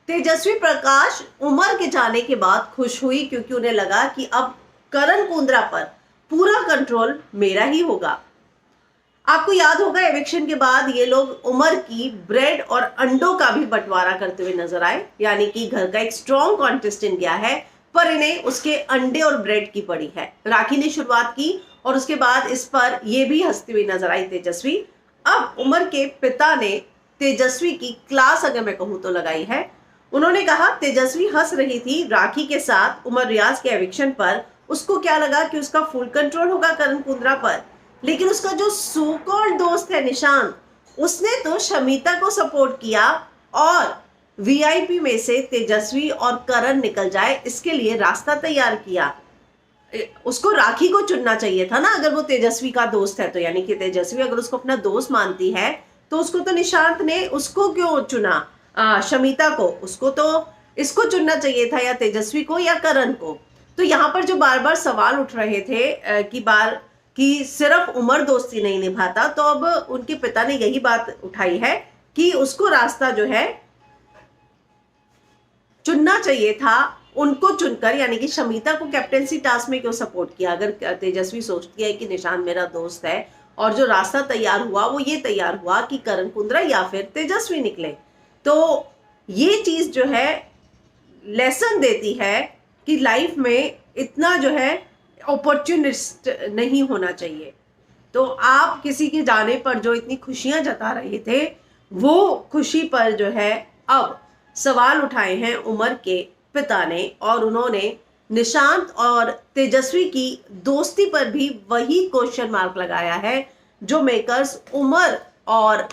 तेजस्वी प्रकाश उमर के जाने के बाद खुश हुई क्योंकि उन्हें लगा कि अब करण कुंद्रा पर पूरा कंट्रोल मेरा ही होगा। आपको याद होगा एविक्शन के बाद ये लोग उमर की ब्रेड और अंडों का भी बंटवारा करते हुए नजर आए, यानी कि घर का एक स्ट्रॉन्ग कॉन्टेस्टेंट गया है पर इन्हें उसके अंडे और ब्रेड की पड़ी है। राखी ने शुरुआत की और उसके बाद इस पर यह भी हंसती हुई नजर आई तेजस्वी। अब उमर के पिता ने तेजस्वी की क्लास अगर मैं कहूं तो लगाई है। उन्होंने कहा तेजस्वी हंस रही थी राखी के साथ उमर रियाज के एविक्शन पर, उसको क्या लगा कि उसका फुल कंट्रोल होगा करण कुंद्रा पर, लेकिन उसका जो सो कॉल्ड दोस्त है निशांत, उसने तो शमिता को सपोर्ट किया और वीआईपी में से तेजस्वी और करण निकल जाए इसके लिए रास्ता तैयार किया। उसको राखी को चुनना चाहिए था ना, अगर वो तेजस्वी का दोस्त है तो, यानी कि तेजस्वी अगर उसको अपना दोस्त मानती है तो उसको तो निशांत ने उसको क्यों चुना, शमिता को, उसको तो इसको चुनना चाहिए था, या तेजस्वी को या करण को। तो यहाँ पर जो बार बार सवाल उठ रहे थे कि सिर्फ उमर दोस्ती नहीं निभाता, तो अब उनके पिता ने यही बात उठाई है कि उसको रास्ता जो है चुनना चाहिए था, उनको चुनकर, यानी कि शमिता को कैप्टेंसी टास्क में क्यों सपोर्ट किया। अगर तेजस्वी सोचती है कि निशांत मेरा दोस्त है और जो रास्ता तैयार हुआ वो ये तैयार हुआ कि करण कुंद्रा या फिर तेजस्वी निकले, तो ये चीज जो है लेसन देती है कि लाइफ में इतना जो है अपॉर्चुनिस्ट नहीं होना चाहिए। तो आप किसी के जाने पर जो इतनी खुशियां जता रहे थे, वो खुशी पर जो है अब सवाल उठाए हैं उमर के पिता ने, और उन्होंने निशांत और तेजस्वी की दोस्ती पर भी वही क्वेश्चन मार्क लगाया है जो मेकर्स उमर और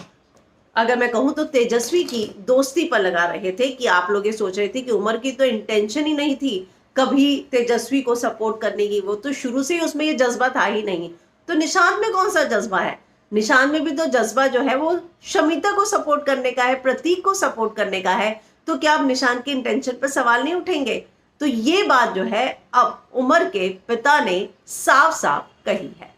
अगर मैं कहूं तो तेजस्वी की दोस्ती पर लगा रहे थे। कि आप लोग ये सोच रहे थे कि उमर की तो इंटेंशन ही नहीं थी कभी तेजस्वी को सपोर्ट करने की, वो तो शुरू से ही उसमें ये जज्बा था ही नहीं, तो निशांत में कौन सा जज्बा है। निशांत में भी तो जज्बा जो है वो शमिता को सपोर्ट करने का है, प्रतीक को सपोर्ट करने का है। तो क्या अब निशांत के इंटेंशन पर सवाल नहीं उठेंगे। तो ये बात जो है अब उमर के पिता ने साफ साफ कही है।